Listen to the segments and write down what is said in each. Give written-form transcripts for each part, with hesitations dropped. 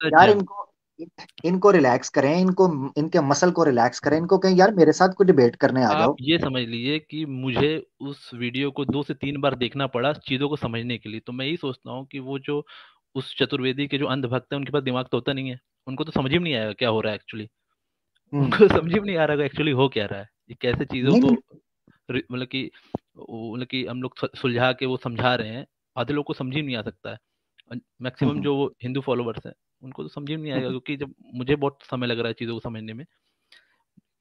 यार जेम। इनको इनको रिलैक्स करें, इनको इनके मसल को रिलैक्स करें, इनको कहें यार मेरे साथ कोई डिबेट करने आ आप जाओ। ये समझ लीजिए कि मुझे उस वीडियो को 2 से 3 बार देखना पड़ा चीजों को समझने के लिए। तो मैं यही सोचता हूँ कि वो जो उस चतुर्वेदी के जो अंधभक्त है उनके पास दिमाग तो होता नहीं है। उनको तो समझ ही नहीं आएगा क्या हो रहा है एक्चुअली। हम्म। उनको समझ ही नहीं आ रहा एक्चुअली हो क्या रहा है, ये कैसे चीजों नहीं को नहीं। मतलब कि हम लोग सुलझा के वो समझा रहे हैं। आधे लोग को समझ ही नहीं आ सकता है। मैक्सिमम हम्म। जो वो हिंदू फॉलोवर्स हैं उनको तो समझ ही नहीं आएगा, हम्म। क्योंकि जब मुझे बहुत समय लग रहा है चीज़ों को समझने में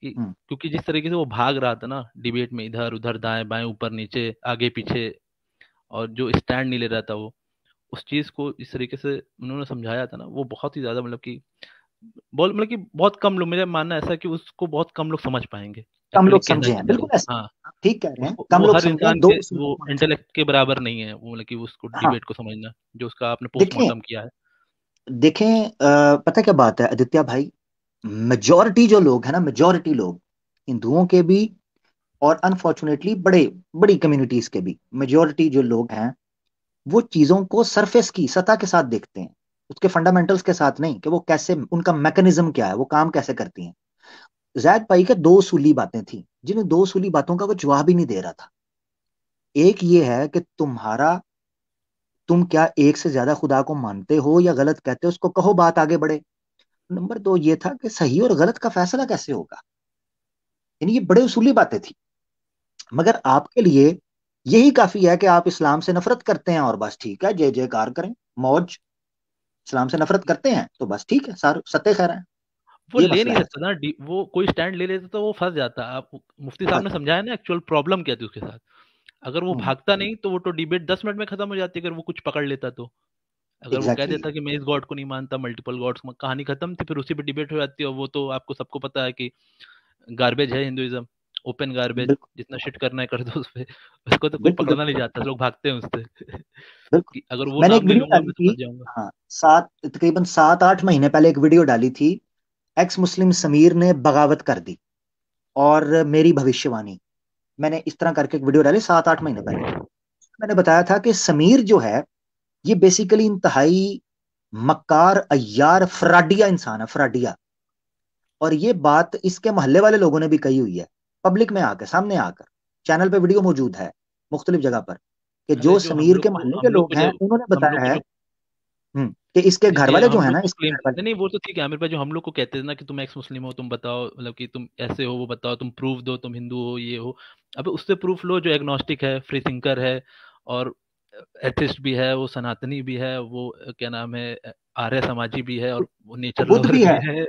कि हम्म। क्योंकि जिस तरीके से वो भाग रहा था ना डिबेट में, इधर उधर दाएं बाएं ऊपर नीचे आगे पीछे, और जो स्टैंड नहीं ले रहा था वो, उस चीज को इस तरीके से उन्होंने समझाया था ना, वो बहुत ही ज्यादा मतलब कि मतलब कि बहुत कम लोग, मेरा मानना ऐसा है कि उसको बहुत कम लोग समझ पाएंगे कम एक्चुअली लोग कहना समझे हैं, क्या चाह रहे बिल्कुल हैं। ऐसे हाँ, आप ठीक कह रहे हैं, उसको कम वो लोग हर समझे हैं, इंसान दो के उसूलों वो को मान सकते इंटेलेक्ट के बराबर नहीं है वो, मतलब कि उसको हैं। हाँ डिबेट को समझना जो उसका आपने देखें, पोस्टमार्टम किया है। देखें पता क्या बात है आदित्य भाई, मेजॉरिटी जो लोग हैं ना, मेजॉरिटी लोग, हिंदुओं के भी और अनफॉर्चुनेटली बड़े बड़ी कम्युनिटीज के भी, मेजॉरिटी जो लोग हैं वो चीजों को सरफेस की सतह के साथ देखते हैं, उसके फंडामेंटल्स के साथ नहीं, कि वो कैसे, उनका मैकेनिज्म क्या है, वो काम कैसे करती हैं। जैद भाई के दो सूली बातें थी, जिन दो सूली बातों का वो जवाब ही नहीं दे रहा था। एक ये है कि तुम क्या एक से ज्यादा खुदा को मानते हो या गलत कहते हो, उसको कहो, बात आगे बढ़े। नंबर दो ये था कि सही और गलत का फैसला कैसे होगा। यानी ये बड़े उसूली बातें थी। मगर आपके लिए यही काफी है कि आप इस्लाम से नफरत करते हैं और बस ठीक है, जय जयकार करें, मौज। इस्लाम से नफरत करते हैं तो बस ठीक है, सार सत्य खैर है। वो ये ले मसला नहीं है। सकता ना वो कोई स्टैंड ले लेता तो वो फंस जाता। आप मुफ्ती साहब बस। ने समझाया ना एक्चुअल प्रॉब्लम क्या थी उसके साथ। अगर वो हम्म। भागता नहीं तो वो तो डिबेट 10 मिनट में खत्म हो जाती अगर वो कुछ पकड़ लेता तो। अगर वो कह एग्जैक्टली। देता कि मैं इस गॉड को नहीं मानता, मल्टीपल गॉड्स, कहानी खत्म थी, फिर उसी पे डिबेट हो जाती है। और वो तो आपको सबको पता है कि गार्बेज है हिंदुइज्म, ओपन गार्बेज, बिल्कुल। जितना शिट करना है कर दो उस पे। उसको तो कोई बिल्कुल पकड़ना नहीं बिल्कुल। जाता, लोग भागते हैं उससे। बिल्कुल। कि अगर वो मैंने एक नाम नहीं वीडियो लूंगा डाली मैं तो थी। फंस जाऊंगा। हाँ, सात तकरीबन 7-8 महीने पहले एक वीडियो डाली थी। एक्स मुस्लिम समीर ने बगावत कर दी और मेरी भविष्यवाणी, मैंने इस तरह करके एक वीडियो डाली 7-8 महीने पहले। मैंने बताया था कि समीर जो है ये बेसिकली इंतहाई मक्कार, अय्यार, फ्राडिया इंसान है, फ्राडिया। और ये बात इसके मोहल्ले वाले लोगों ने भी कही हुई है, पब्लिक में आकर, सामने आकर। चैनल पे वीडियो मौजूद है मुख्तलिफ जगह पर, कि अरे जो जो समीर के मोहल्ले के लोग हैं उन्होंने हम लोग बताया को है। जो कि इसके घर ये वाले जो हम है लोग ना, को इसके क्लेम, घर वाले। नहीं नहीं वो तो ठीक है, आमिर भाई जो हम लोग को कहते थे ना कि तुम एक्स मुस्लिम हो, तुम बताओ मतलब कि तुम ऐसे हो, वो बताओ, तुम प्रूफ दो, तुम हिंदू हो, ये हो। अब उससे प्रूफ लो जो एग्नोस्टिक है, फ्री थिंकर है, और एथिस्ट भी है, वो सनातनी भी है, वो क्या नाम है, आर्य समाजी भी है, और वो वो नेचर बुद्ध लवर भी भी है, है।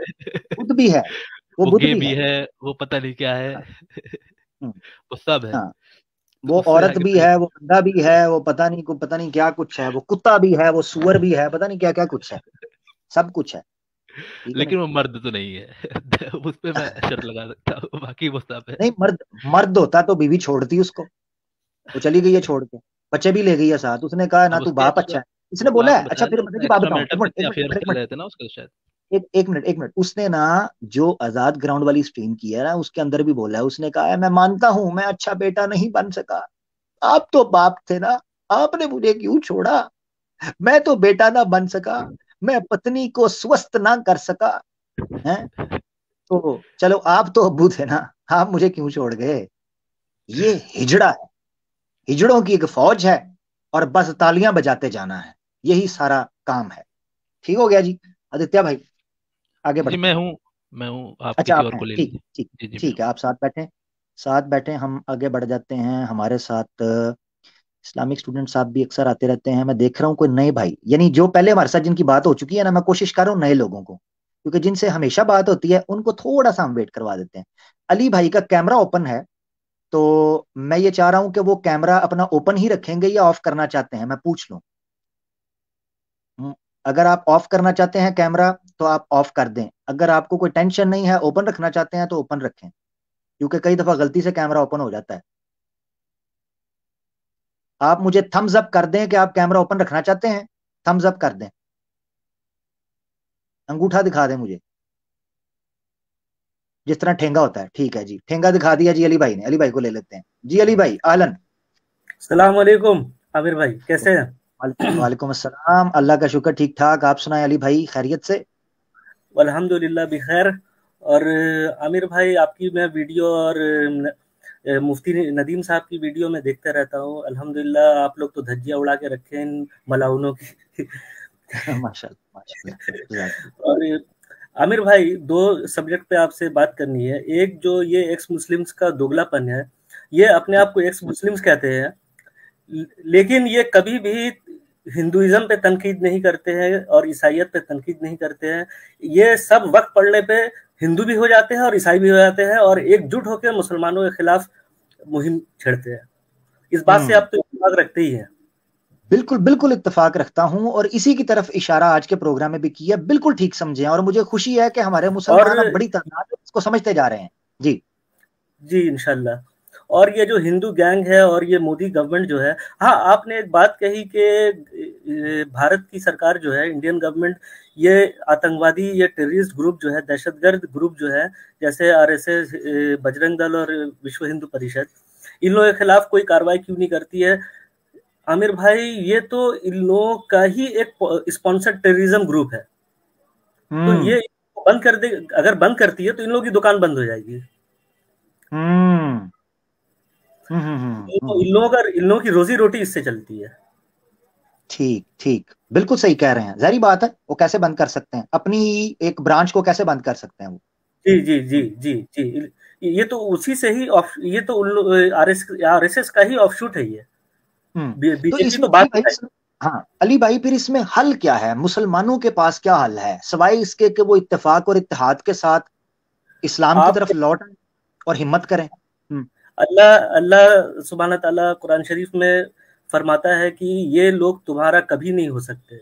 बुद्ध भी है, वो वो बुद्ध गे भी भी है। है, वो पता नहीं क्या है। हाँ। हम्म। वो सब है। हाँ, तो वो उससे औरत आगे भी तो है। है, वो बंदा भी है, वो पता नहीं को पता नहीं क्या कुछ है, वो कुत्ता भी है, वो सुअर भी है, पता नहीं क्या क्या कुछ है, सब कुछ है। ठीक है नहीं। लेकिन वो मर्द तो नहीं है। उस पे मैं शर्त लगा सकता हूँ, बाकी वो सब है। नहीं, मर्द, मर्द होता तो बीवी छोड़ती उसको। वो चली गई है छोड़ के, बच्चे भी ले गई है साथ, उसने कहा ना अब तू उसके बाप एक्स्ट्रा, अच्छा है। इसने वो बोला है, आपने अच्छा बताया फिर ना मतलब उसमें की बात एक्स्ट्रा बताऊं, मैरिटल एक मिनट कितने एक मिनट एक अफेयर्स मिनट एक चल मिनट, रहे थे ना उसके शायद। एक मिनट उसने ना, जो आजाद ग्राउंड वाली स्ट्रीम की है ना, उसके अंदर भी बोला है, उसने कहा है मैं मानता हूं मैं अच्छा बेटा नहीं बन सका, आप तो बाप थे ना, आपने मुझे क्यों छोड़ा, मैं तो बेटा ना बन सका, मैं पत्नी को स्वस्थ ना कर सका, है। तो चलो आप तो अब्बू थे ना, आप मुझे क्यों छोड़ गए। ये हिजड़ा है, हिजड़ों की एक फौज है, और बस तालियां बजाते जाना है, यही सारा काम है। ठीक हो गया जी आदित्य भाई, आगे जी बढ़ते मैं हैं। हूँ, मैं हूँ, आप अच्छा किसी आप और हैं, को ले ठीक लीजिए। ठीक। जी जी मैं ठीक हूँ। है, आप साथ बैठे, साथ बैठे, हम आगे बढ़ जाते हैं। हमारे साथ इस्लामिक स्टूडेंट साहब भी अक्सर आते रहते हैं। मैं देख रहा हूँ कोई नए भाई, यानी जो पहले हमारे साथ जिनकी बात हो चुकी है ना, मैं कोशिश कर रहा हूँ नए लोगों को, क्योंकि जिनसे हमेशा बात होती है उनको थोड़ा सा हम वेट करवा देते हैं। अली भाई का कैमरा ओपन है, तो मैं ये चाह रहा हूं कि वो कैमरा अपना ओपन ही रखेंगे या ऑफ करना चाहते हैं, मैं पूछ लूं। अगर आप ऑफ करना चाहते हैं कैमरा तो आप ऑफ कर दें, अगर आपको कोई टेंशन नहीं है, ओपन रखना चाहते हैं तो ओपन रखें, क्योंकि कई दफा गलती से कैमरा ओपन हो जाता है। आप मुझे थम्स अप कर दें कि आप कैमरा ओपन रखना चाहते हैं, थम्स अप कर दें, अंगूठा दिखा दें मुझे, जिस तरह ठेंगा होता है। ठीक है जी, ठेंगा दिखा दिया जी अली भाई ने, अली भाई को ले लेते हैं जी। अली भाई आलन। सलाम अलैकुम आमिर भाई, कैसे हैं? वालेकुम अस्सलाम। अल्लाह का शुक्र, ठीक ठाक। आप सुनाए अली भाई, खैरियत से? अल्हम्दुलिल्लाह बिखैर। और आमिर भाई, आपकी मैं वीडियो और मुफ्ती नदीम साहब की वीडियो में देखते रहता हूँ। अल्हम्दुलिल्लाह, आप लोग तो धज्जियां उड़ा के रखे हैं इन मलाउनों की। माशाल्लाह माशाल्लाह, जज़ाकल्लाह। और आमिर भाई, दो सब्जेक्ट पे आपसे बात करनी है। एक, जो ये एक्स मुस्लिम्स का दोगलापन है, ये अपने आप को एक्स मुस्लिम्स कहते हैं, लेकिन ये कभी भी हिंदुइज्म पे तनकीद नहीं करते हैं और ईसाइयत पे तनकीद नहीं करते हैं। ये सब वक्त पड़ने पे हिंदू भी हो जाते हैं और ईसाई भी हो जाते हैं और एकजुट होकर मुसलमानों के खिलाफ मुहिम छेड़ते हैं। इस बात से आप तो इत्तेफाक रखते ही हैं। बिल्कुल बिल्कुल इत्तेफाक रखता हूं, और इसी की तरफ इशारा आज के प्रोग्राम में भी किया। बिल्कुल ठीक समझे, और मुझे खुशी है कि हमारे और मुसलमान अब बड़ी तादाद में इसको समझते जा रहे हैं। जी जी, इंशाल्लाह। और ये जो हिंदू गैंग है और ये मोदी गवर्नमेंट जो है, हाँ, आपने एक बात कही कि भारत की सरकार जो है, इंडियन गवर्नमेंट, ये आतंकवादी, ये टेररिस्ट ग्रुप जो है, दहशतगर्द ग्रुप जो है, जैसे आरएसएस, बजरंग दल और विश्व हिंदू परिषद, इन लोगों के खिलाफ कोई कार्रवाई क्यों नहीं करती है? आमिर भाई, ये तो इन लोगों का ही एक स्पॉन्सर्ड टेररिज्म ग्रुप है। तो ये बंद कर दे, अगर बंद करती है तो इन लोगों की दुकान बंद हो जाएगी। इन लोगों की रोजी रोटी इससे चलती है। ठीक ठीक, बिल्कुल सही कह रहे हैं। जारी बात है, वो कैसे बंद कर सकते हैं? अपनी एक ब्रांच को कैसे बंद कर सकते हैं वो? जी जी जी जी जी, ये तो उसी से ही ये तो आरएसएस का ही ऑफशूट है ये। तो बीजेपी इसमें तो अली बात भाई, है। हाँ अली भाई, फिर इसमें हल क्या है? मुसलमानों के पास क्या हल है, सिवाय इसके कि वो इत्तेफाक और इत्तेहाद के साथ इस्लाम की आप, तरफ लौट आए और हिम्मत करें? अल्लाह अल्लाह सुब्हान तआला कुरान शरीफ में फरमाता है कि ये लोग तुम्हारा कभी नहीं हो सकते।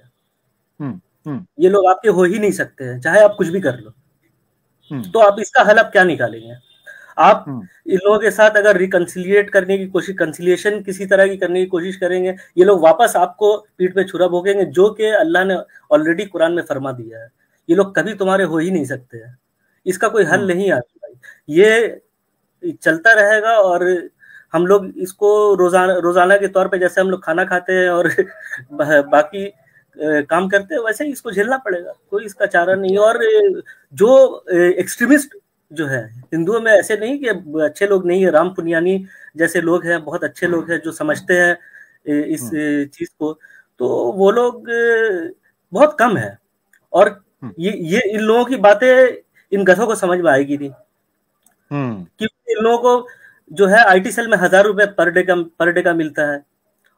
ये लोग आपके हो ही नहीं सकते हैं, चाहे आप कुछ भी कर लो। तो आप इसका हल आप क्या निकालेंगे? आप इन लोगों के साथ अगर रिकंसिलिएट करने की कोशिश, कंसिलिएशन किसी तरह की करने की कोशिश करेंगे, ये लोग वापस आपको पीठ पे छुरा भोगेंगे, जो कि अल्लाह ने ऑलरेडी कुरान में फरमा दिया है। ये लोग कभी तुम्हारे हो ही नहीं सकते हैं। इसका कोई हल नहीं आता भाई, ये चलता रहेगा। और हम लोग इसको रोजाना रोजाना के तौर पे, जैसे हम लोग खाना खाते हैं और बाकी काम करते हैं, वैसे ही इसको झेलना पड़ेगा, कोई इसका चारा नहीं। और जो एक्सट्रीमिस्ट जो है हिंदुओं में, ऐसे नहीं कि अच्छे लोग नहीं है, राम पुनियानी जैसे लोग हैं, बहुत अच्छे लोग हैं जो समझते हैं इस चीज को, तो वो लोग बहुत कम है। और ये इन लोगों की बातें इन गधों को समझ में आएगी नहीं, क्योंकि इन लोगों को जो है आईटी सेल में 1000 रुपए पर डे का मिलता है।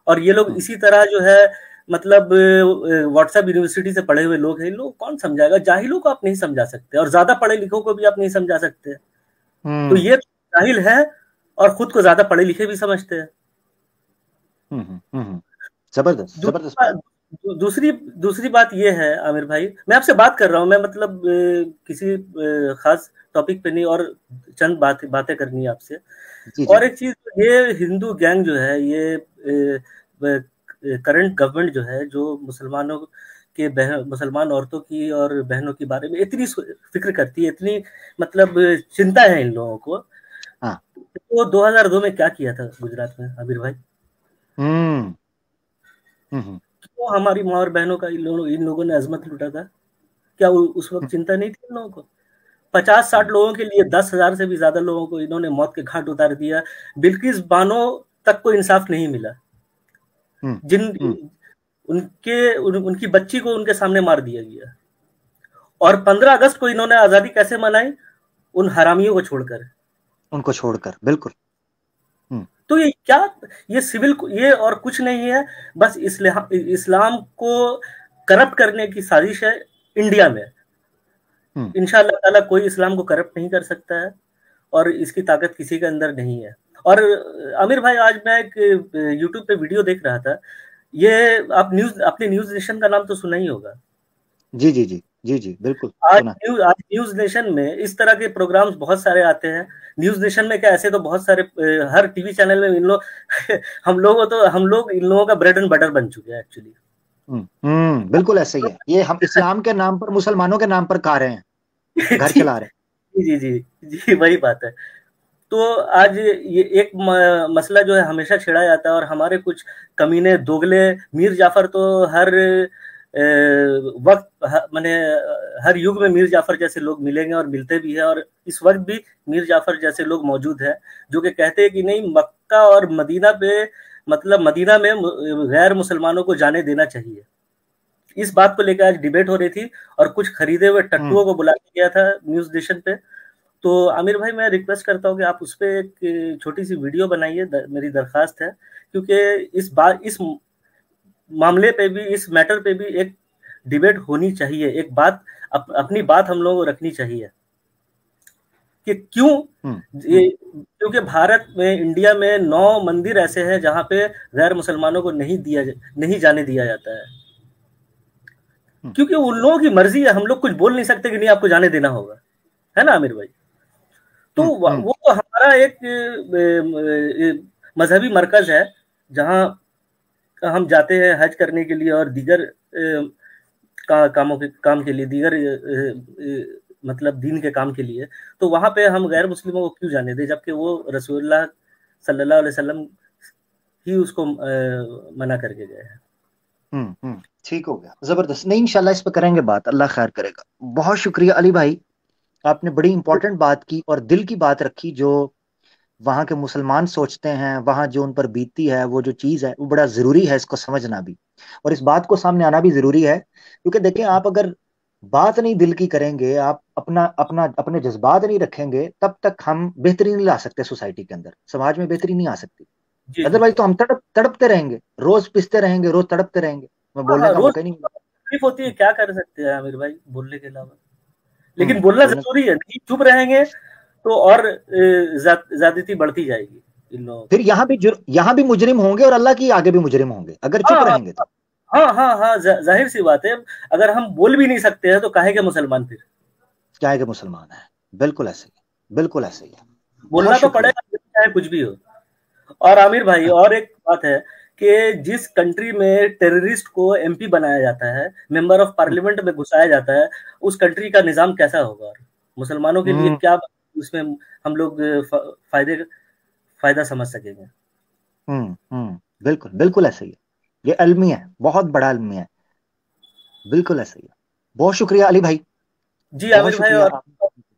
और ये लोग इसी तरह जो है, मतलब व्हाट्सएप यूनिवर्सिटी से पढ़े हुए लोग हैं। इन लोग कौन समझाएगा? जाहिलों को आप नहीं समझा सकते, और ज्यादा पढ़े लिखों को भी आप नहीं समझा सकते। तो ये जाहिल है और खुद को ज्यादा पढ़े लिखे भी समझते हैं। जबरदस्त जबरदस्त। दूसरी बात ये है आमिर भाई, मैं आपसे बात कर रहा हूँ, मैं मतलब किसी खास टॉपिक पे नहीं, और चंद बातें करनी है आपसे। और एक चीज, ये हिंदू गैंग जो है, ये करंट गवर्नमेंट जो है, जो मुसलमानों के मुसलमान औरतों की और बहनों के बारे में इतनी फिक्र करती है, इतनी मतलब चिंता है इन लोगों को, तो 2002 में क्या किया था गुजरात में आमिर भाई? तो हमारी माँ और बहनों का इन लोगों ने अजमत लूटा था। क्या उस वक्त चिंता नहीं थी इन लोगों को? 50-60 लोगों के लिए 10,000 से भी ज्यादा लोगों को इन्होंने मौत के घाट उतार दिया। बिल्किस बानो तक को इंसाफ नहीं मिला। उनकी बच्ची को उनके सामने मार दिया गया। और 15 अगस्त को इन्होंने आजादी कैसे मनाई? उन हरामियों को छोड़कर, उनको छोड़कर, बिल्कुल। तो ये क्या, ये सिविल, ये और कुछ नहीं है, बस इस्लाम को करप्ट करने की साजिश है इंडिया में। इंशाअल्लाह ताला कोई इस्लाम को करप्ट नहीं कर सकता है, और इसकी ताकत किसी के अंदर नहीं है। और आमिर भाई, आज मैं एक यूट्यूब पे वीडियो देख रहा था, ये आप अपने न्यूज नेशन का नाम तो सुना ही होगा। जी जी जी जी जी, बिल्कुल। आज न्यूज नेशन में इस तरह के प्रोग्राम्स बहुत सारे आते हैं। न्यूज नेशन में क्या, ऐसे तो बहुत सारे, हर टीवी चैनल में इन लोग हम लोग इन लोगों का ब्रेड एंड बटर बन चुके हैं एक्चुअली। बिल्कुल ऐसे ही है। ये हम इस्लाम के नाम पर, मुसलमानों के नाम पर खा रहे हैं, घर चला रहे हैं। जी जी जी जी, वही बात है। तो आज ये एक मसला जो है हमेशा छेड़ा जाता है, और हमारे कुछ कमीने दोगले मीर जाफर तो हर वक्त माने हर युग में मीर जाफर जैसे लोग मिलेंगे और मिलते भी है, और इस वक्त भी मीर जाफर जैसे लोग मौजूद हैं जो कि कहते हैं कि नहीं, मक्का और मदीना पे, मतलब मदीना में गैर मुसलमानों को जाने देना चाहिए। इस बात को लेकर आज डिबेट हो रही थी, और कुछ खरीदे हुए टट्टुओं को बुलाया गया था न्यूज नेशन पे। तो आमिर भाई, मैं रिक्वेस्ट करता हूँ कि आप उस पर एक छोटी सी वीडियो बनाइए, मेरी दरखास्त है, क्योंकि इस मामले पे भी, इस मैटर पे भी एक डिबेट होनी चाहिए, एक बात अपनी बात हम लोगों को रखनी चाहिए कि क्यों क्योंकि भारत में, इंडिया में 9 मंदिर ऐसे हैं जहां पे गैर मुसलमानों को नहीं जाने दिया जाता है, क्योंकि उन लोगों की मर्जी है। हम लोग कुछ बोल नहीं सकते कि नहीं आपको जाने देना होगा, है ना आमिर भाई? तो वो तो हमारा एक मजहबी मरकज है जहां हम जाते हैं हज करने के लिए और दीगर काम के लिए, दीगर मतलब दीन के काम के लिए। तो वहां पे हम गैर मुस्लिमों को क्यों जाने दें, जबकि वो रसूलुल्लाह सल्लल्लाहु अलैहि वसल्लम ही उसको मना करके गए हैं। ठीक हो गया, जबरदस्त। नहीं, इंशाल्लाह इस पर करेंगे बात, अल्लाह खैर करेगा। बहुत शुक्रिया अली भाई, आपने बड़ी इंपॉर्टेंट बात की और दिल की बात रखी, जो वहाँ के मुसलमान सोचते हैं, वहाँ जो उन पर बीतती है, वो जो चीज़ है वो बड़ा ज़रूरी है इसको समझना भी, और इस बात को सामने आना भी ज़रूरी है। क्योंकि देखें, आप अगर बात नहीं दिल की करेंगे, आप अपने जज्बात नहीं रखेंगे, तब तक हम बेहतरी नहीं ला सकते सोसाइटी के अंदर, समाज में बेहतरी नहीं आ सकती। अदरवाइज तो हम तड़पते रहेंगे, रोज पिसते रहेंगे, रोज तड़पते रहेंगे, मैं बोलने का मौका नहीं मिला। तकलीफ होती है, क्या कर सकते हैं आमिर भाई बोलने के अलावा, लेकिन बोलना जरूरी है। नहीं चुप रहेंगे तो और ज्यादती बढ़ती जाएगी इन लोगों। फिर यहाँ भी मुजरिम होंगे और अल्लाह की आगे भी मुजरिम होंगे अगर चुप रहेंगे तो। हाँ, जाहिर सी बात है। अगर हम बोल भी नहीं सकते हैं तो काहे के मुसलमान, फिर काहे के मुसलमान है। बिल्कुल ऐसे ही, बिल्कुल ऐसे ही है, बोलना तो पड़ेगा चाहे कुछ भी हो। और आमिर भाई, और एक बात है कि जिस कंट्री में टेररिस्ट को एमपी बनाया जाता है, मेंबर ऑफ पार्लियामेंट में घुसाया जाता है, उस कंट्री का निजाम कैसा होगा? मुसलमानों के लिए क्या उसमें हम लोग फायदा समझ सकेंगे? बिल्कुल बिल्कुल ऐसे ही है। ये अलमी है, बहुत बड़ा अलमी है, बिल्कुल ऐसे ही है। बहुत शुक्रिया अली भाई। जी आमिर भाई, और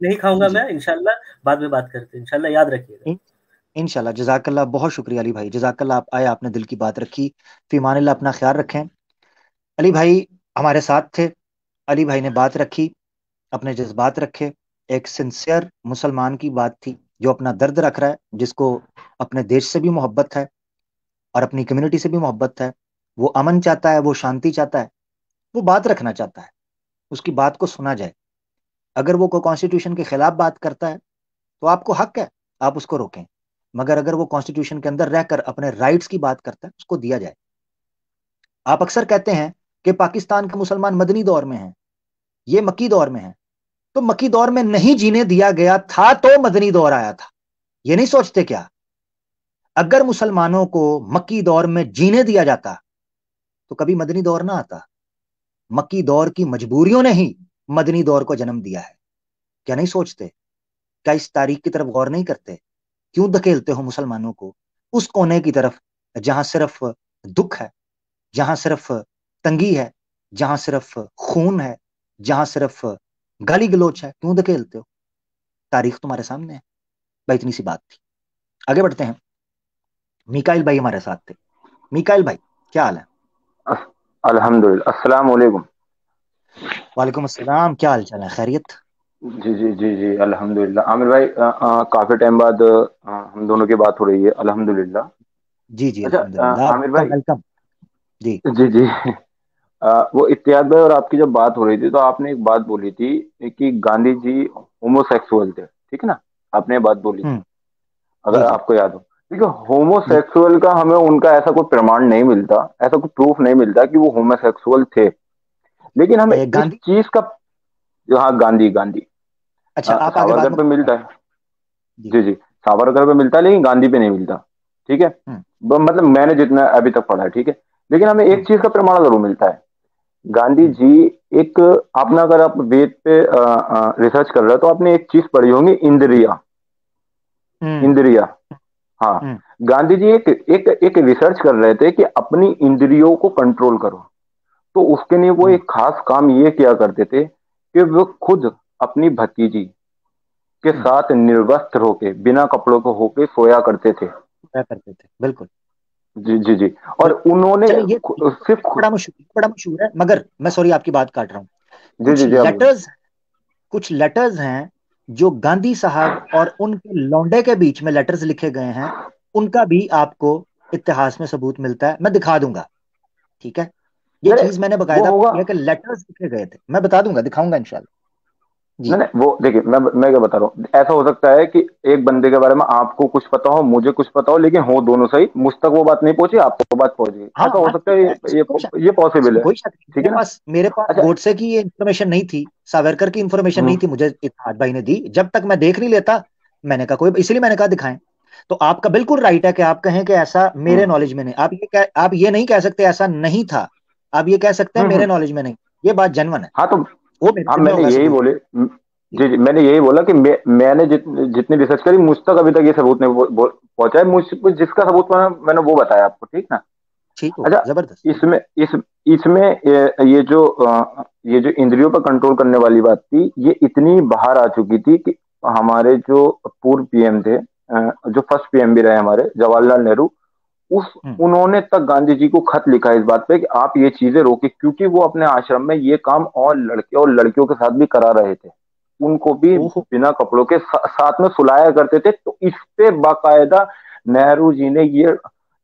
नहीं खाऊंगा मैं, इंशाल्लाह बाद में बात करते हैं, इंशाल्लाह याद रखिएगा। इंशाल्लाह, जज़ाकल्लाह, बहुत शुक्रिया अली भाई, जज़ाकल्लाह। आप आए, आपने दिल की बात रखी। फीमानिल्लाह, अपना ख्याल रखें। अली भाई हमारे साथ थे, अली भाई ने बात रखी, अपने जज्बात रखे, एक सिंसियर मुसलमान की बात थी जो अपना दर्द रख रहा है, जिसको अपने देश से भी मोहब्बत है और अपनी कम्युनिटी से भी मोहब्बत है, वो अमन चाहता है, वो शांति चाहता है, वो बात रखना चाहता है, उसकी बात को सुना जाए। अगर वो कोई कॉन्स्टिट्यूशन के खिलाफ बात करता है तो आपको हक है, आप उसको रोकें, मगर अगर वो कॉन्स्टिट्यूशन के अंदर रहकर अपने राइट्स की बात करता है, उसको दिया जाए। आप अक्सर कहते हैं कि पाकिस्तान के मुसलमान मदनी दौर में हैं, ये मक्की दौर में है, तो मक्की दौर में नहीं जीने दिया गया था तो मदनी दौर आया था, ये नहीं सोचते क्या? अगर मुसलमानों को मक्की दौर में जीने दिया जाता तो कभी मदनी दौर ना आता। मक्की दौर की मजबूरियों ने ही मदनी दौर को जन्म दिया है। क्या नहीं सोचते? क्या इस तारीख की तरफ गौर नहीं करते? क्यों धकेलते हो मुसलमानों को उस कोने की तरफ जहां सिर्फ दुख है, जहां सिर्फ तंगी है, जहां सिर्फ खून है, जहां सिर्फ गाली गलोच है? क्यों धकेलते हो? तारीख तुम्हारे सामने है भाई। इतनी सी बात थी, आगे बढ़ते हैं। मिकाइल भाई हमारे साथ थे। मिकाइल भाई, क्या हाल है? अल्हम्दुलिल्लाह, अस्सलाम वालेकुम। वालेकुम अस्सलाम, क्या हाल चाल है? खैरियत? जी जी जी जी, अल्हम्दुलिल्लाह। आमिर भाई, काफी टाइम बाद हम दोनों की बात हो रही है, अल्हम्दुलिल्लाह। जी जी, अच्छा, अल्हम्दुलिल्लाह, आमिर आपका भाई। वेलकम। जी जी जी। वो इत्याद भाई और आपकी जब बात हो रही थी तो आपने एक बात बोली थी कि गांधी जी होमोसेक्सुअल थे, ठीक है ना? आपने ये बात बोली थी, जी अगर जी आपको याद हो। देखिए, होमोसेक्सुअल का हमें उनका ऐसा कोई प्रमाण नहीं मिलता, ऐसा कोई प्रूफ नहीं मिलता कि वो होमोसेक्सुअल थे, लेकिन हमें इस गांधी। चीज का, जो, हाँ, गांधी गांधी अच्छा, आप आगे बाद सावरकर में पे मिलता है। जी। जी जी, सावरकर पे मिलता है लेकिन गांधी पे नहीं मिलता, ठीक है? मतलब मैंने जितना अभी तक पढ़ा है, ठीक है। लेकिन हमें एक चीज का प्रमाण जरूर मिलता है। गांधी जी एक, आपने, अगर आप वेद पे रिसर्च कर रहे हो तो आपने एक चीज पढ़ी होंगी, इंद्रिया। इंद्रिया। हाँ, गांधी जी एक एक एक रिसर्च कर रहे थे कि अपनी इंद्रियों को कंट्रोल करो। तो उसके लिए वो एक खास काम ये किया करते थे कि वो खुद अपनी भतीजी के साथ निर्वस्त्र होके, बिना कपड़ों को होके सोया करते थे। क्या करते थे, बिल्कुल। जी जी जी। और उन्होंने चलिए, ये सिर्फ बड़ा मशहूर है, मगर मैं सॉरी आपकी बात काट रहा हूँ। जी जी जी, आप कुछ लेटर्स हैं जो गांधी साहब और उनके लौंडे के बीच में लेटर्स लिखे गए हैं, उनका भी आपको इतिहास में सबूत मिलता है, मैं दिखा दूंगा। ठीक है, ये नहीं चीज मैंने वो बकायदा होगा। पढ़ी है कि लेटर्स लिखे गए थे, मैं बता दूंगा, दिखाऊंगा इंशाल्लाह जी। नहीं नहीं, वो देखिए, मैं क्या बता रहा हूँ, ऐसा हो सकता है कि एक बंदे के बारे में आपको कुछ पता हो, मुझे कुछ पता हो, लेकिन हो दोनों सही, मुझ तक वो बात नहीं पहुंची, आपको वो बात पहुंच गई, हाँ ऐसा हो हाँ, सकता ठीक है। है, इसमें कोई शक ये पॉसिबल इसमें है। कोई शक नहीं। ठीक है ना? मेरे पास अच्छा। गोडसे की ये इन्फॉर्मेशन नहीं थी, सावरकर की इन्फॉर्मेशन नहीं हम्म थी, मुझे इत्तेहाद भाई ने दी। जब तक मैं देख नहीं लेता, मैंने कहा कोई, इसलिए मैंने कहा दिखाएं। तो आपका बिल्कुल राइट है कि आप कहें कि ऐसा मेरे हम्म नॉलेज में नहीं। आप ये नहीं कह सकते ऐसा नहीं था, आप ये कह सकते हैं मेरे हम्म। नॉलेज में नहीं। ये बात जेन्युइन है, हाँ तो, वो मेरे हाँ जिम्मे मैंने होगा यही सबूत। बोले। जी, जी जी, मैंने यही बोला कि मैंने जितनी रिसर्च करी, मुझ तक अभी तक ये सबूत नहीं पहुंचा है। मुझ जिसका सबूत मैंने वो बताया आपको, ठीक ना? ठीक हो गया, अच्छा। जबरदस्त। इसमें इसमें ये जो इंद्रियों पर कंट्रोल करने वाली बात थी, ये इतनी बाहर आ चुकी थी कि हमारे जो पूर्व पीएम थे, जो फर्स्ट पीएम भी रहे हमारे, जवाहरलाल नेहरू, उस हम्म। उन्होंने तक गांधी जी को खत लिखा इस बात पे कि आप ये चीजें रोके, क्योंकि वो अपने आश्रम में ये काम और लड़के और लड़कियों के साथ भी करा रहे थे। उनको भी ओहो। बिना कपड़ों के साथ में सुलाया करते थे। तो इस पे बाकायदा नेहरू जी ने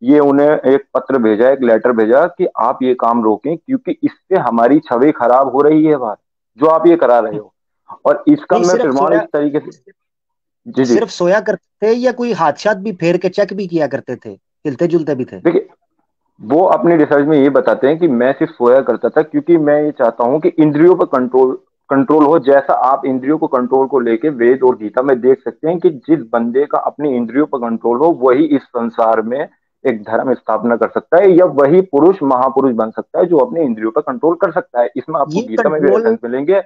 ये उन्हें एक पत्र भेजा, एक लेटर भेजा कि आप ये काम रोकें, क्योंकि इससे हमारी छवि खराब हो रही है बाहर, जो आप ये करा रहे हो। और इसका नहीं, मैं सिर्फ प्रमाण सोया, इस तरीके से। जी जी। सिर्फ सोया करते थे या कोई हादसात भी फेर के चेक भी किया करते थे, हिलते जुलते भी थे? देखिए, वो अपनी रिसर्च में ये बताते हैं कि मैं सिर्फ सोया करता था, क्योंकि मैं ये चाहता हूं कि इंद्रियों पर कंट्रोल कंट्रोल हो। जैसा आप इंद्रियों को कंट्रोल को लेके वेद और गीता में देख सकते हैं कि जिस बंदे का अपनी इंद्रियों पर कंट्रोल हो, वही इस संसार में एक धर्म स्थापना कर सकता है, या वही पुरुष महापुरुष बन सकता है जो अपने इंद्रियों पर कंट्रोल कर सकता है। इसमें आपको ये गीता में भी कंट्रोल, रेफरेंस मिलेंगे।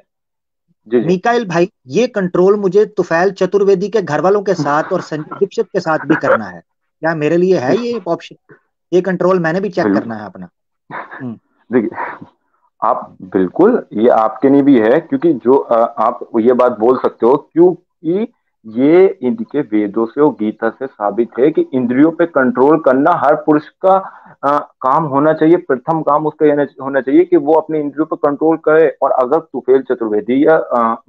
जी जी। मिकाइल भाई, ये कंट्रोल मुझे तुफैल चतुर्वेदी के घर वालों के साथ और संजय दीक्षित के साथ भी करना है। क्या मेरे लिए है ये ऑप्शन? ये कंट्रोल मैंने भी चेक करना बिल्कुल। है अपना। हम्म। देखिए, आप बिल्कुल, ये आपके लिए भी है, क्योंकि जो आप ये बात बोल सकते हो, क्योंकि ये इनके वेदों से और गीता से साबित है कि इंद्रियों पे कंट्रोल करना हर पुरुष का काम होना चाहिए। प्रथम काम उसका ये होना चाहिए कि वो अपने इंद्रियों पे कंट्रोल करे। और अगर सुफेल चतुर्वेदी या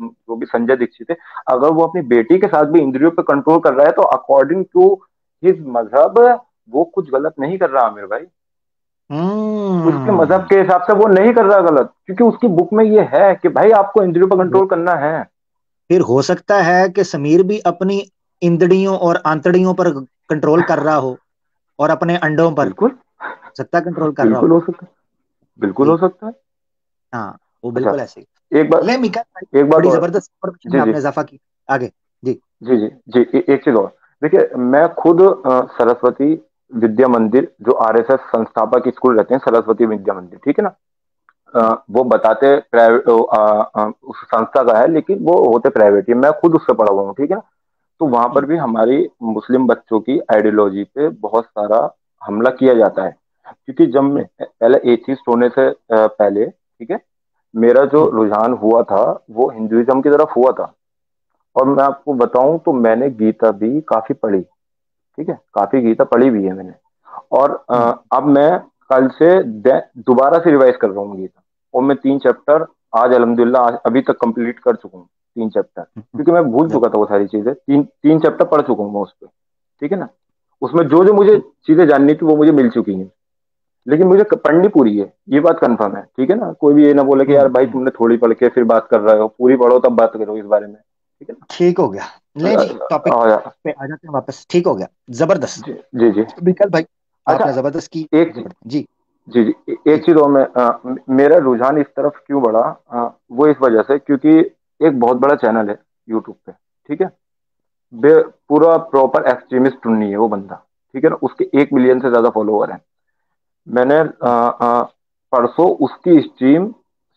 जो भी संजय दीक्षित है, अगर वो अपनी बेटी के साथ भी इंद्रियों पे कंट्रोल कर रहा है, तो अकॉर्डिंग टू हिज मजहब वो कुछ गलत नहीं कर रहा आमिर भाई। उसके मजहब हम्म। के हिसाब से वो नहीं कर रहा गलत, क्योंकि उसकी बुक में ये है कि भाई आपको इंद्रियों पर कंट्रोल करना है। फिर हो सकता है कि समीर भी अपनी इंद्रियों और आंतड़ियों पर कंट्रोल कर रहा हो, और अपने अंडों पर बिल्कुल। सकता कंट्रोल कर रहा बिल्कुल हो। हो सकता है। बिल्कुल जी, हो सकता है। हाँ, वो अच्छा। बिल्कुल ऐसे ही। एक बात ले मिका भाई, एक बात बड़ी और। जबरदस्त इंफॉर्मेशन में जी जी आपने इजाफा की। आगे। जी। जी जी जी। एक चीज और। देखिए, मैं खुद सरस्वती विद्या मंदिर, जो आरएसएस संस्थापक स्कूल रहते हैं, सरस्वती विद्या मंदिर, ठीक है ना? वो बताते प्राइवेट उस संस्था का है, लेकिन वो होते प्राइवेट ही। मैं खुद उससे पढ़ा हुआ हूँ, ठीक है ना? तो वहां पर हम्म। भी हमारी मुस्लिम बच्चों की आइडियोलॉजी पे बहुत सारा हमला किया जाता है। क्योंकि जब मैं हम्म। पहले एथिस्ट होने से पहले, ठीक है, मेरा जो हम्म। रुझान हुआ था वो हिंदुइज्म की तरफ हुआ था। और मैं आपको बताऊं तो मैंने गीता भी काफी पढ़ी, ठीक है, काफी गीता पढ़ी भी है मैंने। और हम्म। अब मैं कल से दोबारा से रिवाइज कर रहा हूँ गीता। और मैं 3 चैप्टर आज अल्हम्दुलिल्लाह अभी तक कंप्लीट कर चुका हूँ, 3 चैप्टर, हम्म। क्योंकि मैं भूल जब चुका था वो सारी चीजें। तीन तीन चैप्टर पढ़ चुका हूँ मैं उस पर, ठीक है ना? उसमें जो जो मुझे चीजें जाननी थी वो मुझे मिल चुकी हैं। लेकिन मुझे पढ़नी पूरी है, ये बात कंफर्म है, ठीक है ना? कोई भी ये ना बोले कि यार भाई हम्म। तुमने थोड़ी पढ़ के फिर बात कर रहे हो, पूरी पढ़ो तब बात करो इस बारे में, ठीक है ठीक हो गया। ना? ले जी, टॉपिक यार। पे आ जाते हैं वापस। ठीक हो गया, जबरदस्त। जी जी जी। विकल भाई, अच्छा। आपने जबरदस्त की। एक चीज। जबरदस्त जी। जी जी। जी। एक चीज और, मैं मेरा रुझान इस तरफ क्यों बढ़ा, वो इस वजह से, क्योंकि एक बहुत बड़ा चैनल है यूट्यूब पे, ठीक है, पूरा प्रॉपर एक्सट्रीमिस्ट नहीं है वो बंदा, ठीक है ना? उसके 1 मिलियन से ज्यादा फॉलोवर हैं। मैंने हम्म। परसों उसकी स्ट्रीम,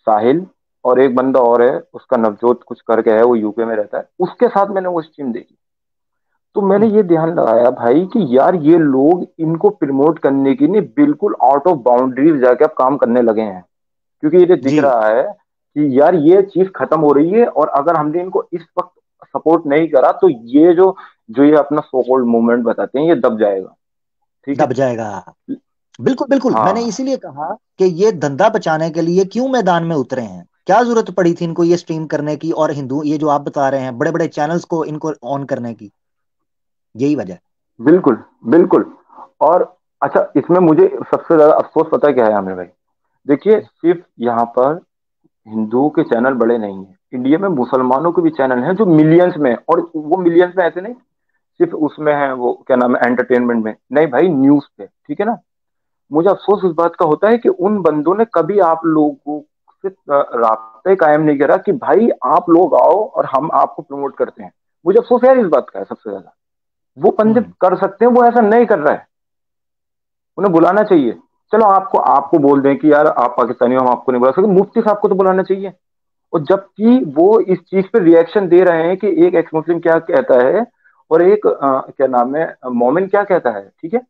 साहिल और एक बंदा और है उसका, नवजोत कुछ करके है, वो यूके में रहता है, उसके साथ मैंने वो स्ट्रीम देखी। तो मैंने ये ध्यान लगाया भाई कि यार ये लोग इनको प्रमोट करने के लिए बिल्कुल आउट ऑफ बाउंड्रीज जाके अब काम करने लगे हैं, क्योंकि ये दिख जी। रहा है कि यार ये चीज खत्म हो रही है, और अगर हमने इनको इस वक्त सपोर्ट नहीं करा तो ये जो जो ये अपना सो कॉल्ड मूवमेंट बताते हैं ये दब जाएगा। ठीक है। दब जाएगा। बिल्कुल बिल्कुल, मैंने हाँ इसीलिए कहा कि ये धंधा बचाने के लिए क्यों मैदान में उतरे हैं, क्या जरूरत पड़ी थी इनको ये स्ट्रीम करने की, और हिंदू ये जो आप बता रहे हैं बड़े बड़े चैनल्स को इनको ऑन करने की, यही वजह। बिल्कुल बिल्कुल। और अच्छा, इसमें मुझे सबसे ज्यादा अफसोस पता है क्या है आमिर भाई? देखिए, सिर्फ यहाँ पर हिंदुओं के चैनल बड़े नहीं हैं, इंडिया में मुसलमानों के भी चैनल हैं जो मिलियंस में हैं। और वो मिलियंस में ऐसे नहीं सिर्फ उसमें है, वो क्या नाम है, एंटरटेनमेंट में नहीं भाई, न्यूज पे, ठीक है ना। मुझे अफसोस इस बात का होता है कि उन बंदों ने कभी आप लोगों से रास्ते कायम नहीं करा कि भाई आप लोग आओ और हम आपको प्रमोट करते हैं। मुझे अफसोस यार इस बात का है सबसे ज्यादा। वो बंदे हम्म। कर सकते हैं, वो ऐसा नहीं कर रहा है। उन्हें बुलाना चाहिए। चलो आपको आपको बोल दें कि यार आप पाकिस्तानी हो, हम आपको नहीं बुला सकते, मुफ्ती साहब को तो बुलाना चाहिए। और जबकि वो इस चीज पे रिएक्शन दे रहे हैं कि एक एक्स मुस्लिम क्या कहता है और एक क्या नाम है, मोमिन क्या कहता है, ठीक है,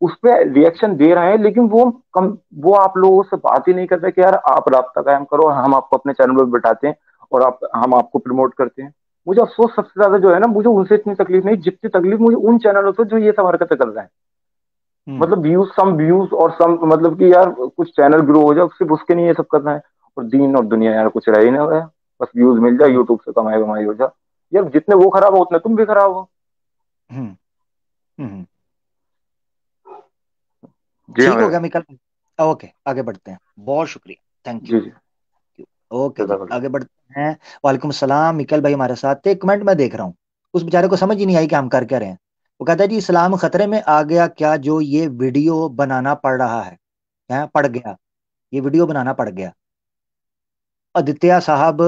उस पे रिएक्शन दे रहे हैं, लेकिन वो आप लोगों से बात ही नहीं करते कि यार आप राब्ता कायम करो, हम आपको अपने चैनल पर बिठाते हैं और हम आपको प्रमोट करते हैं। मुझे अफसोस सबसे ज्यादा जो है ना, मुझे उनसे इतनी तकलीफ नहीं जितनी तकलीफ मुझे उन चैनलों से जो ये सब हरकतें कर रहे हैं। हम्म। मतलब व्यूज और सम, मतलब कि यार कुछ चैनल ग्रो हो जाए, सिर्फ उसके नहीं ये सब करना है। और दीन और दुनिया यार कुछ रह ही ना गया। बस व्यूज मिल जाए, हम्म। यूट्यूब से कमाई वमाई हो जाए। यार जितने वो खराब हो उतने तुम भी खराब हो। हम्म। हम्म। जी हाँ ठीक मेरे हो भाई। गया मिकल। ओके, आगे बढ़ते हैं, बहुत शुक्रिया, थैंक जी जी। यू। ओके जी, जज़ाकल्लाह। आगे बढ़ते हैं। वालेकुम सलाम, मिकल भाई हमारे साथ थे। एक कमेंट मैं देख रहा हूँ, उस बेचारे को समझ ही नहीं आई कि हम कर क्या रहे हैं। वो कहता है जी, इस्लाम खतरे में आ गया क्या जो ये वीडियो बनाना पड़ रहा है पड़ गया, ये वीडियो बनाना पड़ गया। आदित्य साहब,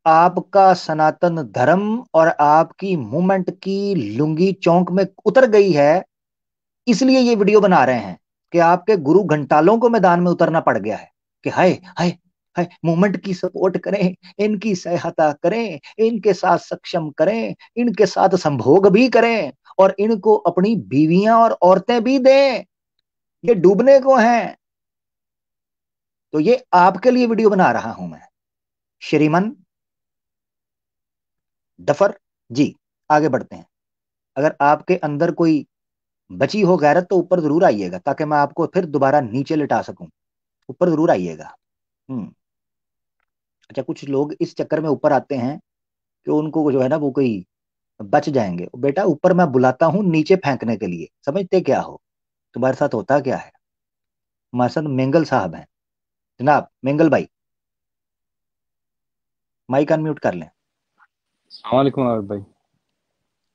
आपका सनातन धर्म और आपकी मूवमेंट की लुंगी चौंक में उतर गई है, इसलिए ये वीडियो बना रहे हैं कि आपके गुरु घंटालों को मैदान में उतरना पड़ गया है कि हाय हाय हाय, मूवमेंट की सपोर्ट करें, इनकी सहायता करें, इनके साथ सक्षम करें, इनके साथ संभोग भी करें, और इनको अपनी बीवियां और औरतें भी दें, ये डूबने को हैं। तो ये आपके लिए वीडियो बना रहा हूं मैं, श्रीमन डफर जी। आगे बढ़ते हैं। अगर आपके अंदर कोई बची हो गैरत तो ऊपर जरूर आइएगा, ताकि मैं आपको फिर दोबारा नीचे लिटा सकूं। ऊपर जरूर आइएगा। हम्म। अच्छा, कुछ लोग इस चक्कर में ऊपर आते हैं कि उनको जो है ना वो कोई बच जाएंगे। बेटा, ऊपर मैं बुलाता हूँ नीचे फेंकने के लिए, समझते क्या हो? तुम्हारे साथ होता क्या है? हमारे साथ मेंगल साहब हैं। जनाब मेंगल भाई, माइक अनम्यूट कर लें। सलामकुम आबिद भाई।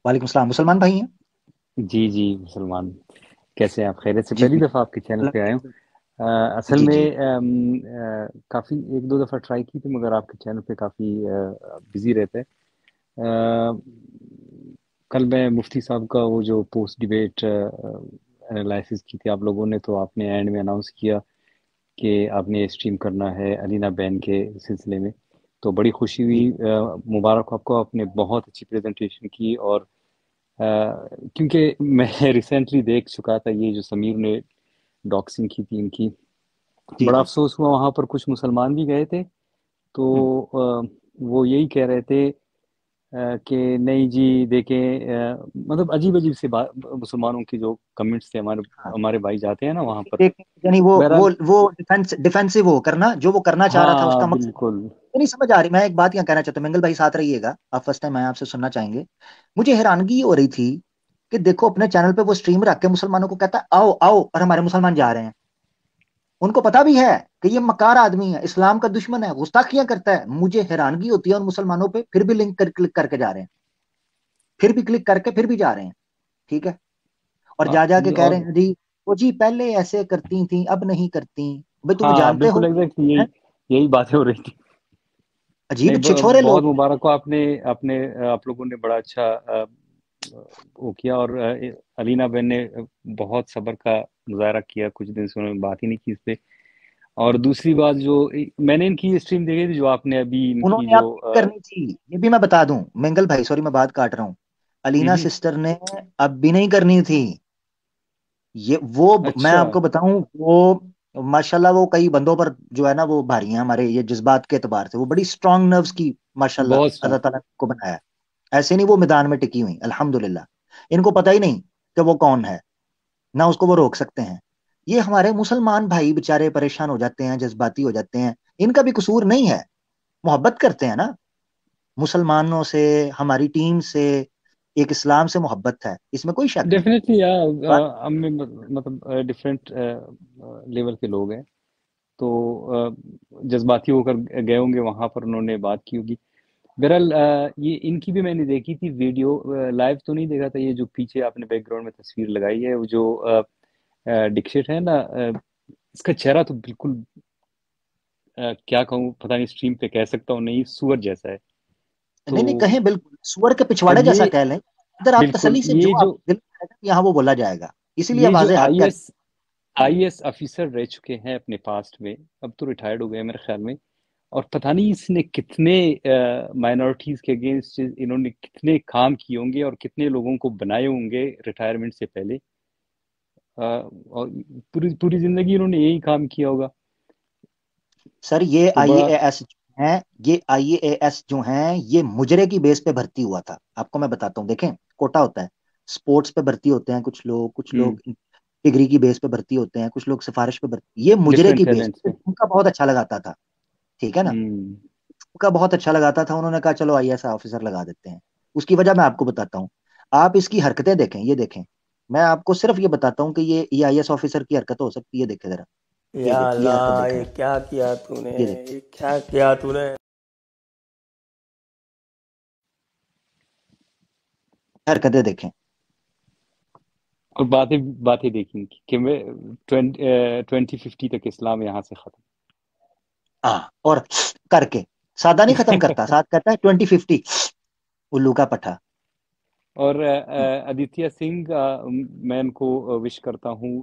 वालेकुम सलाम। मुसलमान भाई हैं? जी जी मुसलमान। कैसे हैं आप? खैरियत से? जी पहली जी। दफ़ा आपके चैनल पे आया हूँ। असल जी जी। में काफ़ी एक दो दफ़ा ट्राई की थी, मगर आपके चैनल पे काफ़ी बिजी रहते हैं। अ, कल मैं मुफ्ती साहब का वो जो पोस्ट डिबेट एनालिसिस की थी आप लोगों ने, तो आपने एंड में अनाउंस किया कि आपने स्ट्रीम करना है अलीना बैन के सिलसिले में। तो बड़ी खुशी जी हुई। मुबारक हो आपको, आपने बहुत अच्छी प्रेजेंटेशन की। और क्योंकि मैं रिसेंटली देख चुका था ये जो समीर ने डॉक्सिंग की थी इनकी। जी। बड़ा जी। अफसोस हुआ, वहाँ पर कुछ मुसलमान भी गए थे, हम्म। तो वो यही कह रहे थे कि नहीं जी देखें, मतलब अजीब अजीब से बात, मुसलमानों की जो कमेंट्स थे, हमारे हाँ। हमारे भाई जाते हैं ना वहाँ पर। एक यानी वो बहरहाल, वो वो डिफेंसिव हो करना, जो वो करना चाह रहा था हाँ उसका मकसद बिल्कुल। तो नहीं समझ आ रही। मैं एक बात यहाँ कहना चाहता हूँ, मंगल भाई साथ रहिएगा, आप फर्स्ट टाइम आए, आपसे सुनना चाहेंगे। मुझे हैरानगी हो रही थी कि देखो अपने चैनल पे वो स्ट्रीम रख के मुसलमानों को कहता है आओ आओ, और हमारे मुसलमान जा रहे हैं। उनको पता भी है कि ये मकार आदमी है, इस्लाम का दुश्मन है, गुस्ताखियां करता है। मुझे हैरानगी होती है उन मुसलमानों पे, फिर भी क्लिक करके जा रहे हैं, फिर भी क्लिक करके फिर भी जा रहे हैं। ठीक है। और जा जा के कह रहे और हैं जी, वो जी पहले ऐसे करती थी अब नहीं करती। भाई तुम हाँ जानते बिल्कुल हो, एग्जैक्टली हैं? यही यही बातें हो रही थी। नहीं, अजीब छिछोरे बहुत लोग। मुबारक हो, आपने आपने आप लोगों ने बड़ा अच्छा वो किया। और अलीना बहन ने बहुत सब्र का मुजाहरा किया, कुछ दिन से उन्होंने बात ही नहीं की इस पे। और दूसरी बात, जो मैंने इनकी स्ट्रीम देखी थी, जो आपने अभी इनकी उन्होंने आप जो करनी थी, ये भी मैं बता दूं, मंगल भाई सॉरी मैं बात काट रहा हूं। अलीना सिस्टर ने अब भी नहीं करनी थी ये वो मैं अच्छा, आपको बताऊं वो माशाल्लाह वो कई बंदों पर जो है ना वो भारी हैं हमारे ये जज्बात के एतबार से वो बड़ी स्ट्रांग नर्व्स की माशाल्लाह बहुत अल्लाह स्ट्रांग। ताला ने को बनाया है। ऐसे नहीं वो मैदान में टिकी हुई अल्हम्दुलिल्लाह इनको पता ही नहीं कि वो कौन है ना उसको वो रोक सकते हैं। ये हमारे मुसलमान भाई बेचारे परेशान हो जाते हैं जज्बाती हो जाते हैं इनका भी कसूर नहीं है मोहब्बत करते हैं ना मुसलमानों से हमारी टीम से एक इस्लाम से मोहब्बत है इसमें कोई शक नहीं। डेफिनेटली यार, बात हम में मतलब डिफरेंट लेवल के लोग हैं, तो जज्बाती होकर गए होंगे वहां पर, उन्होंने बात की होगी। बहरहाल ये इनकी भी मैंने देखी थी वीडियो, लाइव तो नहीं देखा था। ये जो पीछे आपने बैकग्राउंड में तस्वीर लगाई है, वो जो डिक्शेट है ना, इसका चेहरा तो बिल्कुल क्या कहूँ, पता नहीं स्ट्रीम पे कह सकता हूँ नहीं, सुअर जैसा है। नहीं नहीं तो कहें बिल्कुल सुअर के और पिछवाड़े जैसा ये कह लें इधर आप बिल्कुल, तसल्ली से जो आप दिल में आएगा यहाँ वो बोला जाएगा इसीलिए ये जो वाज़ेह कह आईएएस आईएएस ऑफिसर रह चुके हैं अपने पास्ट में, अब तो रिटायर्ड हो गए मेरे ख्याल में। और पता नहीं इसने कितने माइनॉरिटीज के अगेंस्ट इन्होंने कितने काम किए होंगे और कितने लोगों को बनाए होंगे रिटायरमेंट से पहले। और पूरी पूरी जिंदगी इन्होंने यही काम किया होगा। सर ये तो बड़ा आईएएस हैं ये आईएएस जो हैं ये मुजरे की बेस पे भर्ती हुआ था आपको मैं बताता हूँ देखें कोटा होता है स्पोर्ट्स पे भर्ती होते हैं कुछ लोग डिग्री की बेस पे भर्ती होते हैं कुछ लोग सिफारिश पे भर्ती ये मुजरे डिफरेंट की बेस टैलेंट्स पे है। उनका बहुत अच्छा लगाता था ठीक है ना हम्म। उनका बहुत अच्छा लगाता था उन्होंने कहा चलो आईएएस ऑफिसर लगा देते हैं उसकी वजह मैं आपको बताता हूँ आप इसकी हरकतें देखें ये देखें मैं आपको सिर्फ ये बताता हूँ कि ये आईएएस ऑफिसर की हरकत हो सकती है देखे जरा या ये हरकत अल्लाह, देखें ये क्या किया तूने, ये देखें ये क्या किया तूने। हरकतें देखें और बातें बातें देखी इनकी कि मैं 2050 तक इस्लाम यहाँ से खत्म। हाँ और करके सादा नहीं खत्म करता साथ कहता है 2050 उल्लू का पट्टा और आदित्य सिंह, मैं इनको विश करता हूँ,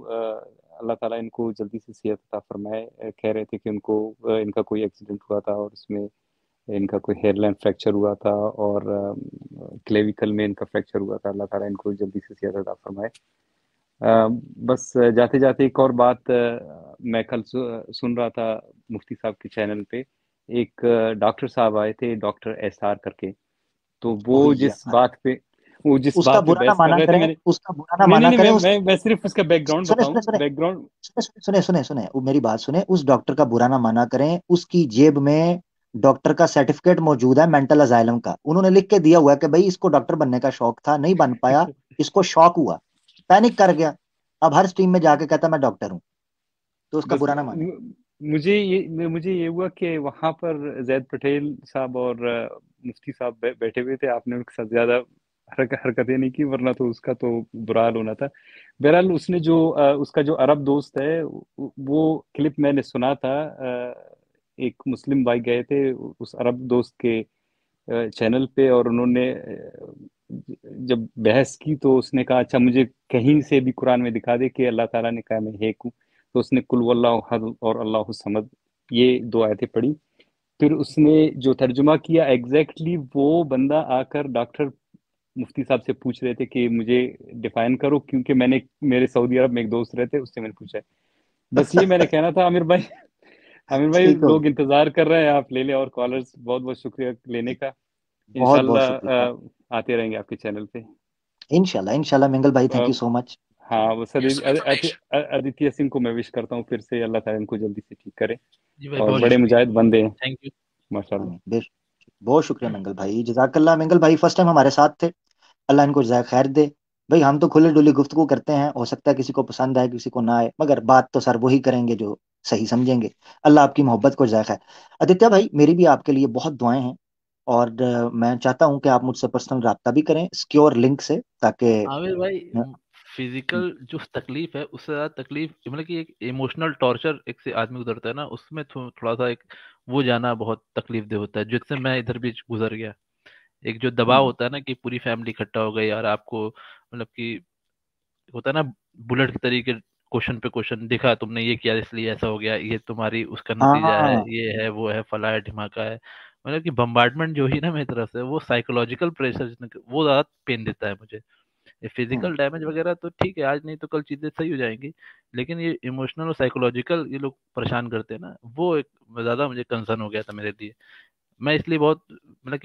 अल्लाह ताला इनको जल्दी से सेहत अता फरमाए। कह रहे थे कि उनको इनका कोई एक्सीडेंट हुआ था और उसमें इनका कोई हेयरलाइन फ्रैक्चर हुआ था और क्लेविकल में इनका फ्रैक्चर हुआ था। अल्लाह ताला इनको जल्दी से सेहत अता फरमाए। बस जाते जाते एक और बात, मैं कल सुन रहा था मुफ्ती साहब के चैनल पे, एक डॉक्टर साहब आए थे, डॉक्टर एसआर करके। तो ओ वो जिस उसका बात पे बुरा ना बहस कर माना रहे थे, करें मैंने उसका बुरा ना नहीं नहीं माना नहीं, करें मैं सिर्फ उसका बैकग्राउंड सुने बताऊं, सुने सुने बैकग्राउंड। सुने वो मेरी बात सुने उस डॉक्टर का बुरा ना माना करें उसकी जेब में डॉक्टर का सर्टिफिकेट मौजूद है मेंटल अजाइलम का उन्होंने लिख के दिया हुआ है कि भाई इसको डॉक्टर बनने का शौक था नहीं बन पाया इसको शौक हुआ पैनिक कर गया अब हर स्ट्रीम में जाके कहता मैं डॉक्टर हूं तो उसका बस बुरा ना माने मुझे ये हुआ कि वहां पर जैद पटेल साहब और मुफ्ती साहब बैठे हुए थे। आपने उनके साथ ज्यादा हरकतें नहीं की, वरना तो उसका तो बुरा हाल होना था। बहरहाल उसने जो उसका जो अरब दोस्त है, वो क्लिप मैंने सुना था। एक मुस्लिम भाई गए थे उस अरब दोस्त के चैनल पे, और उन्होंने जब बहस की तो उसने कहा अच्छा मुझे कहीं से भी कुरान में दिखा दे कि अल्लाह ताला ने कहा मैं हेक हूँ। तो उसने कुल वल्लाहु अहद और अल्लाहु समद, ये दो आयतें पढ़ी। फिर उसने जो तर्जुमा किया एग्जैक्टली वो बंदा आकर डॉक्टर मुफ्ती साहब से पूछ रहे थे कि मुझे डिफाइन करो, क्योंकि मैंने मेरे सऊदी अरब में एक दोस्त रहते, उससे मैंने पूछा है। बस ये मैंने कहना था आमिर भाई। आमिर भाई, ठीक हो लोग इंतजार कर रहे हैं, आप ले लें और कॉलर्स। बहुत बहुत शुक्रिया लेने का। बहुत बहुत इंशाल्लाह शुक्रिया आते रहेंगे आपके चैनल पे। इंशाल्लाह इंशाल्लाह मिंगल भाई thank a, you so much हाँ, बस आदित्य सिंह को मैं विश करता हूँ फिर से, अल्लाह ताला इनको जल्दी से ठीक करे। जी भाई, और बहुत बड़े शुक्रिया। मुजाहिद बंदे हैं थैंक यू। माशाल्लाह। आमीन बहुत शुक्रिया मिंगल भाई जजाकल्ला मिंगल भाई फर्स्ट टाइम हमारे साथ थे अल्लाह इनको जज़ाय खैर दे भाई हम तो खुले डुली गुफ्तगू करते हैं हो सकता है किसी को पसंद आए किसी को ना आए मगर बात तो सर वही करेंगे जो सही समझेंगे अल्लाह आपकी मोहब्बत को जज़ाय खैर आदित्य भाई मेरी भी आपके लिए बहुत दुआएं हैं और मैं चाहता हूं कि आप मुझसे पर्सनल रब्ता भी करें सिक्योर लिंक से ताकि आमिर भाई, फिजिकल जो तकलीफ है उससे ज्यादा तकलीफ मतलब कि एक इमोशनल टॉर्चर एक से आदमी गुजरता है ना, उसमें थोड़ा सा एक वो जाना बहुत तकलीफ दे होता है, जिससे मैं इधर भी गुजर गया। एक जो दबाव होता है ना कि पूरी फैमिली इकट्ठा हो गई और आपको मतलब कि होता है ना बुलेट के तरीके, क्वेश्चन पे क्वेश्चन, दिखा तुमने ये किया इसलिए ऐसा हो गया, ये तुम्हारी उसका नतीजा है, हाँ ये है वो है फला है ढिमाका है। मतलब कि बम्बार्डमेंट जो ही ना मेरी तरफ से, वो साइकोलॉजिकल प्रेशर वो ज्यादा पेन देता है मुझे। ये फिजिकल डैमेज वगैरह तो ठीक है, आज नहीं तो कल चीजें सही हो जाएंगी, लेकिन ये इमोशनल और साइकोलॉजिकल ये लोग परेशान करते हैं ना, वो एक ज्यादा मुझे कंसर्न हो गया था मेरे लिए। मैं इसलिए बहुत मतलब